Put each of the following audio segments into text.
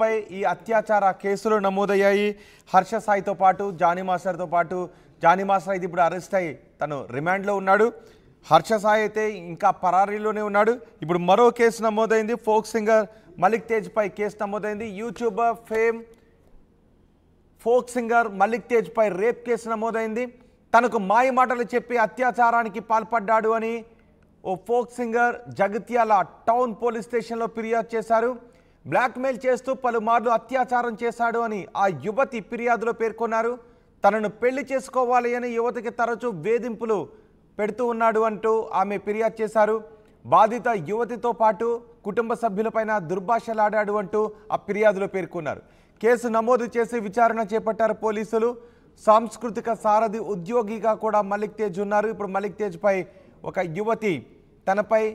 పై ఈ అత్యాచార కేసులు నమోదయ్యాయి. హర్ష సాయితో పాటు జానీ మాస్టర్తో పాటు జానీ మాస్టర్ అయితే ఇప్పుడు అరెస్ట్ అయ్యి తను రిమాండ్లో ఉన్నాడు. హర్ష సాయి అయితే ఇంకా పరారీలోనే ఉన్నాడు. ఇప్పుడు మరో కేసు నమోదైంది. ఫోక్ సింగర్ మలిక్ తేజ్ పై కేసు నమోదైంది. Youtuber fame folk singer Malik Tej పై రేప్ కేసు నమోదైంది. తనకు మాయ మాటలు చెప్పి అత్యాచారానికి పాల్పడ్డాడు అని ఓ folk singer Jagtial town police స్టేషన్లో ఫిర్యాదు చేశారు. బ్లాక్మెయిల్ చేస్తూ పలుమార్లు అత్యాచారం చేశాడు అని ఆ యువతి ఫిర్యాదులో పేర్కొన్నారు. తనను పెళ్లి చేసుకోవాలి అని యువతికి తరచూ వేధింపులు పెడుతూ ఉన్నాడు అంటూ ఆమె ఫిర్యాదు చేశారు. బాధిత యువతితో పాటు కుటుంబ సభ్యులపైన దుర్భాషలాడాడు అంటూ ఆ ఫిర్యాదులో పేర్కొన్నారు. కేసు నమోదు చేసి విచారణ చేపట్టారు పోలీసులు. సాంస్కృతిక సారథి ఉద్యోగిగా కూడా మలిక్ తేజ్ ఉన్నారు. ఇప్పుడు మలిక్ తేజ్ పై ఒక యువతి తనపై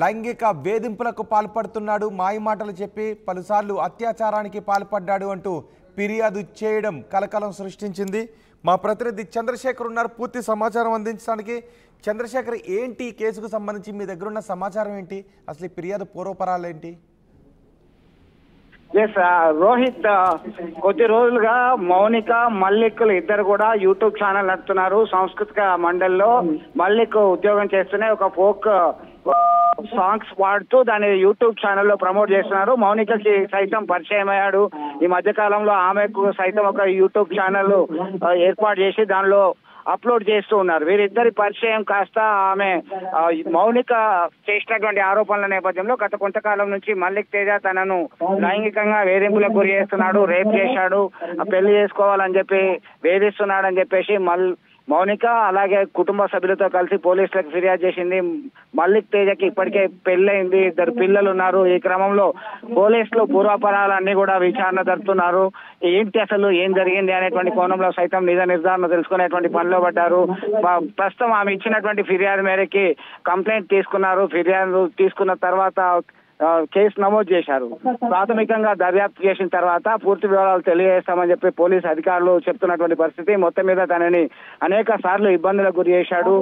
లైంగిక వేధింపులకు పాల్పడుతున్నాడు, మాయమాటలు చెప్పి పలుసార్లు అత్యాచారానికి పాల్పడ్డాడు అంటూ ఫిర్యాదు చేయడం కలకలం సృష్టించింది. మా ప్రతినిధి చంద్రశేఖర్ ఉన్నారు పూర్తి సమాచారం అందించడానికి. చంద్రశేఖర్, ఏంటి ఈ కేసుకు సంబంధించి మీ దగ్గర ఉన్న సమాచారం ఏంటి? అసలు ఈ ఫిర్యాదు పూర్వపరాలు ఏంటి? ఎస్ రోహిత్, కొద్ది రోజులుగా మౌనిక మల్లిక్లు ఇద్దరు కూడా యూట్యూబ్ ఛానల్ నడుపుతున్నారు. సాంస్కృతిక మండలిలో మల్లిక్ ఉద్యోగం చేస్తూనే ఒక ఫోక్ సాంగ్స్ పాడుతూ దాన్ని యూట్యూబ్ ఛానల్లో ప్రమోట్ చేస్తున్నారు. మౌనికకి సైతం పరిచయం అయ్యాడు. ఈ మధ్య కాలంలో ఆమెకు సైతం ఒక యూట్యూబ్ ఛానల్ ఏర్పాటు చేసి దానిలో అప్లోడ్ చేస్తూ ఉన్నారు. వీరిద్దరి పరిచయం కాస్త ఆమె మౌనిక చేసినటువంటి ఆరోపణల నేపథ్యంలో గత కొంతకాలం నుంచి మల్లిక్ తేజ తనను లైంగికంగా వేధింపులకు గురి చేస్తున్నాడు, రేప్ చేశాడు, పెళ్లి చేసుకోవాలని చెప్పి వేధిస్తున్నాడని చెప్పేసి మౌనిక అలాగే కుటుంబ సభ్యులతో కలిసి పోలీసులకు ఫిర్యాదు చేసింది. మల్లిక్ తేజకి ఇప్పటికే పెళ్ళైంది, ఇద్దరు పిల్లలు ఉన్నారు. ఈ క్రమంలో పోలీసులు పూర్వాపరాలన్నీ కూడా విచారణ జరుపుతున్నారు. ఏంటి అసలు ఏం జరిగింది అనేటువంటి కోణంలో సైతం నిజ నిర్ధారణ తెలుసుకునేటువంటి పనిలో పడ్డారు. ప్రస్తుతం ఆమె ఇచ్చినటువంటి ఫిర్యాదు మేరకి కంప్లైంట్ తీసుకున్నారు. ఫిర్యాదు తీసుకున్న తర్వాత కేసు నమోదు చేశారు. ప్రాథమికంగా దర్యాప్తు చేసిన తర్వాత పూర్తి వివరాలు తెలియజేస్తామని చెప్పి పోలీసు అధికారులు చెప్తున్నటువంటి పరిస్థితి. మొత్తం మీద తనని అనేక సార్లు ఇబ్బందులకు గురి చేశాడు,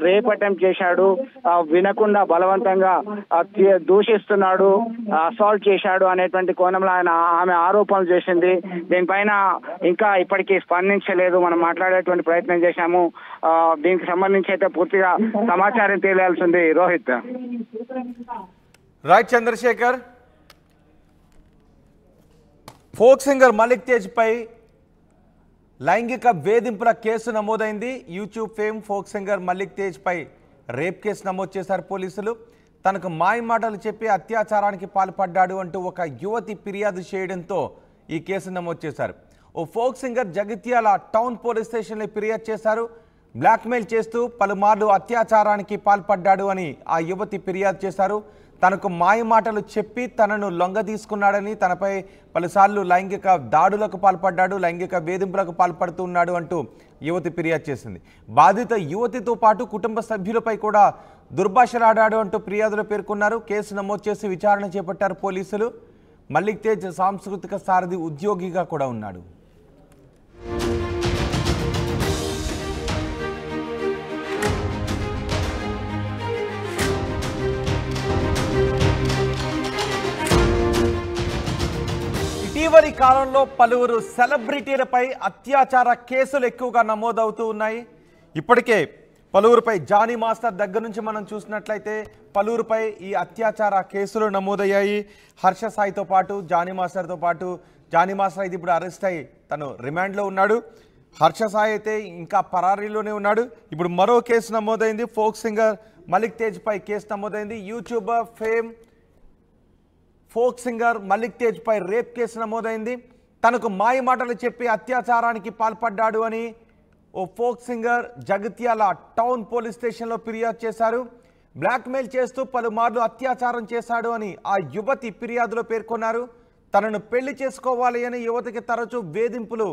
రేప్ అటెంప్ట్ చేశాడు, వినకుండా బలవంతంగా దూషిస్తున్నాడు, అసాల్ట్ చేశాడు అనేటువంటి కోణంలో ఆమె ఆరోపణలు చేసింది. దీనిపైన ఇంకా ఇప్పటికీ స్పందించలేదు. మనం మాట్లాడేటువంటి ప్రయత్నం చేశాము. దీనికి సంబంధించి అయితే పూర్తిగా సమాచారం తెలియాల్సింది. Rohit. Right Chandrashekhar, folk singer Malik Tej పై లైంగిక వేధింపుల కేసు నమోదైంది. Youtube fame folk singer Malik Tej పై రేప్ కేసు నమోదు చేశారు పోలీసులు. తనకు మాయ మాటలు చెప్పి అత్యాచారానికి పాల్పడ్డాడు అంటూ ఒక యువతి ఫిర్యాదు చేయడంతో ఈ కేసు నమోదు చేశారు. ఓ folk singer Jagtial town police స్టేషన్లో ఫిర్యాదు చేశారు. బ్లాక్మెయిల్ చేస్తూ పలుమార్లు అత్యాచారానికి పాల్పడ్డాడు అని ఆ యువతి ఫిర్యాదు చేశారు. తనకు మాయ మాటలు చెప్పి తనను లొంగ తీసుకున్నాడని, తనపై పలుసార్లు లైంగిక దాడులకు పాల్పడ్డాడు, లైంగిక వేధింపులకు పాల్పడుతున్నాడు అంటూ యువతి ఫిర్యాదు చేసింది. బాధిత యువతితో పాటు కుటుంబ సభ్యులపై కూడా దుర్భాషలాడాడు అంటూ ఫిర్యాదులో పేర్కొన్నారు. కేసు నమోదు చేసి విచారణ చేపట్టారు పోలీసులు. మలిక్ తేజ్ సాంస్కృతిక సారథి ఉద్యోగిగా కూడా ఉన్నాడు. ఇటీవలి కాలంలో పలువురు సెలబ్రిటీలపై అత్యాచార కేసులు ఎక్కువగా నమోదవుతూ ఉన్నాయి. ఇప్పటికే పలువురుపై జానీ మాస్టర్ దగ్గర నుంచి మనం చూసినట్లయితే పలువురుపై ఈ అత్యాచార కేసులు నమోదయ్యాయి. హర్ష సాయితో పాటు జానీ మాస్టర్తో పాటు జానీ మాస్టర్ అయితే ఇప్పుడు అరెస్ట్ అయ్యి తను రిమాండ్లో ఉన్నాడు. హర్ష సాయి అయితే ఇంకా పరారీలోనే ఉన్నాడు. ఇప్పుడు మరో కేసు నమోదైంది. ఫోక్ సింగర్ మలిక్ తేజ్ పై కేసు నమోదైంది. Youtuber fame folk singer Malik Tej పై రేప్ కేసు నమోదైంది. తనకు మాయ మాటలు చెప్పి అత్యాచారానికి పాల్పడ్డాడు అని ఓ folk singer Jagtial town police స్టేషన్లో ఫిర్యాదు చేశారు. బ్లాక్మెయిల్ చేస్తూ పలుమార్లు అత్యాచారం చేశాడు అని ఆ యువతి ఫిర్యాదులో పేర్కొన్నారు. తనను పెళ్లి చేసుకోవాలి అని యువతికి తరచూ వేధింపులు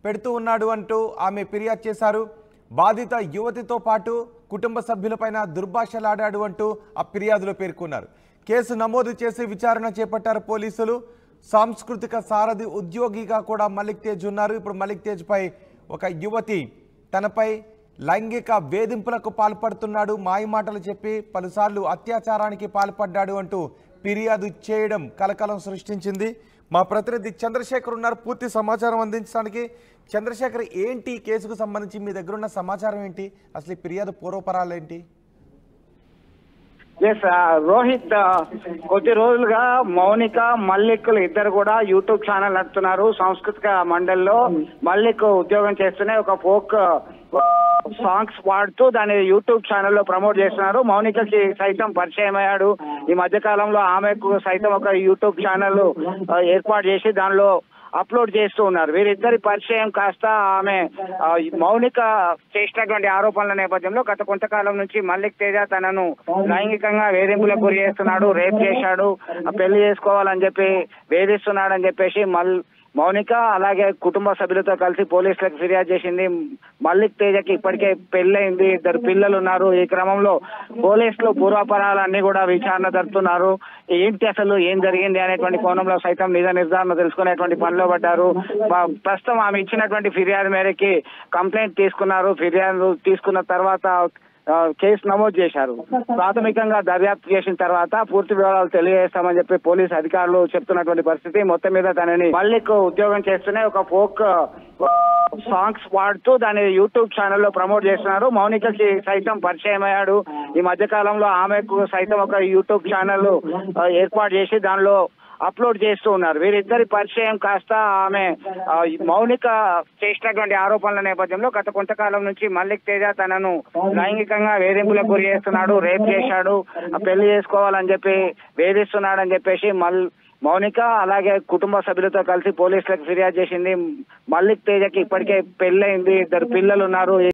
పెడుతూ ఉన్నాడు అంటూ ఆమె ఫిర్యాదు చేశారు. బాధిత యువతితో పాటు కుటుంబ సభ్యులపైన దుర్భాషలాడాడు అంటూ ఆ ఫిర్యాదులో పేర్కొన్నారు. కేసు నమోదు చేసి విచారణ చేపట్టారు పోలీసులు. సాంస్కృతిక సారథి ఉద్యోగిగా కూడా మలిక్ తేజ్ ఉన్నారు. ఇప్పుడు మలిక్ తేజ్ పై ఒక యువతి తనపై లైంగిక వేధింపులకు పాల్పడుతున్నాడు, మాయమాటలు చెప్పి పలుసార్లు అత్యాచారానికి పాల్పడ్డాడు అంటూ ఫిర్యాదు చేయడం కలకలం సృష్టించింది. మా ప్రతినిధి చంద్రశేఖర్ ఉన్నారు పూర్తి సమాచారం అందించడానికి. చంద్రశేఖర్, ఏంటి ఈ కేసుకు సంబంధించి మీ దగ్గర ఉన్న సమాచారం ఏంటి? అసలు ఈ ఫిర్యాదు పూర్వపరాలు ఏంటి? ఎస్ రోహిత్, కొద్ది రోజులుగా మౌనిక మల్లిక్లు ఇద్దరు కూడా యూట్యూబ్ ఛానల్ నడుపుతున్నారు. సాంస్కృతిక మండలిలో మల్లిక్ ఉద్యోగం చేస్తూనే ఒక ఫోక్ సాంగ్స్ పాడుతూ దాన్ని యూట్యూబ్ ఛానల్లో ప్రమోట్ చేస్తున్నారు. మౌనికకి సైతం పరిచయం అయ్యాడు. ఈ మధ్య కాలంలో ఆమెకు సైతం ఒక యూట్యూబ్ ఛానల్ ఏర్పాటు చేసి దానిలో అప్లోడ్ చేస్తూ ఉన్నారు. వీరిద్దరి పరిచయం కాస్త ఆమె మౌనిక చేసినటువంటి ఆరోపణల నేపథ్యంలో గత కొంతకాలం నుంచి మల్లిక్ తేజ తనను లైంగికంగా వేధింపులకు గురి చేస్తున్నాడు, రేప్ చేశాడు, పెళ్లి చేసుకోవాలని చెప్పి వేధిస్తున్నాడని చెప్పేసి మౌనిక అలాగే కుటుంబ సభ్యులతో కలిసి పోలీసులకు ఫిర్యాదు చేసింది. మల్లిక్ తేజకి ఇప్పటికే పెళ్ళైంది, ఇద్దరు పిల్లలు ఉన్నారు. ఈ క్రమంలో పోలీసులు పూర్వాపరాలన్నీ కూడా విచారణ జరుపుతున్నారు. ఏంటి అసలు ఏం జరిగింది అనేటువంటి కోణంలో సైతం నిజ నిర్ధారణ తెలుసుకునేటువంటి పనిలో పడ్డారు. ప్రస్తుతం ఆమె ఇచ్చినటువంటి ఫిర్యాదు మేరకి కంప్లైంట్ తీసుకున్నారు. ఫిర్యాదు తీసుకున్న తర్వాత కేసు నమోదు చేశారు. ప్రాథమికంగా దర్యాప్తు చేసిన తర్వాత పూర్తి వివరాలు తెలియజేస్తామని చెప్పి పోలీసు అధికారులు చెప్తున్నటువంటి పరిస్థితి. మొత్తం మీద తనని మల్లిక్ ఉద్యోగం చేస్తూనే ఒక ఫోక్ సాంగ్స్ పాడుతూ దాన్ని యూట్యూబ్ ఛానల్లో ప్రమోట్ చేస్తున్నారు. మౌనికకి సైతం పరిచయం అయ్యాడు. ఈ మధ్య కాలంలో ఆమెకు సైతం ఒక యూట్యూబ్ ఛానల్ ఏర్పాటు చేసి దానిలో అప్లోడ్ చేస్తూ ఉన్నారు. వీరిద్దరి పరిచయం కాస్త ఆమె మౌనిక చేసినటువంటి ఆరోపణల నేపథ్యంలో గత కొంతకాలం నుంచి మల్లిక్ తేజ తనను లైంగికంగా వేధింపులకు గురి చేస్తున్నాడు, రేప్ చేశాడు, పెళ్లి చేసుకోవాలని చెప్పి వేధిస్తున్నాడని చెప్పేసి మౌనిక అలాగే కుటుంబ సభ్యులతో కలిసి పోలీసులకు ఫిర్యాదు చేసింది. మల్లిక్ తేజకి ఇప్పటికే పెళ్ళైంది, ఇద్దరు పిల్లలు ఉన్నారు.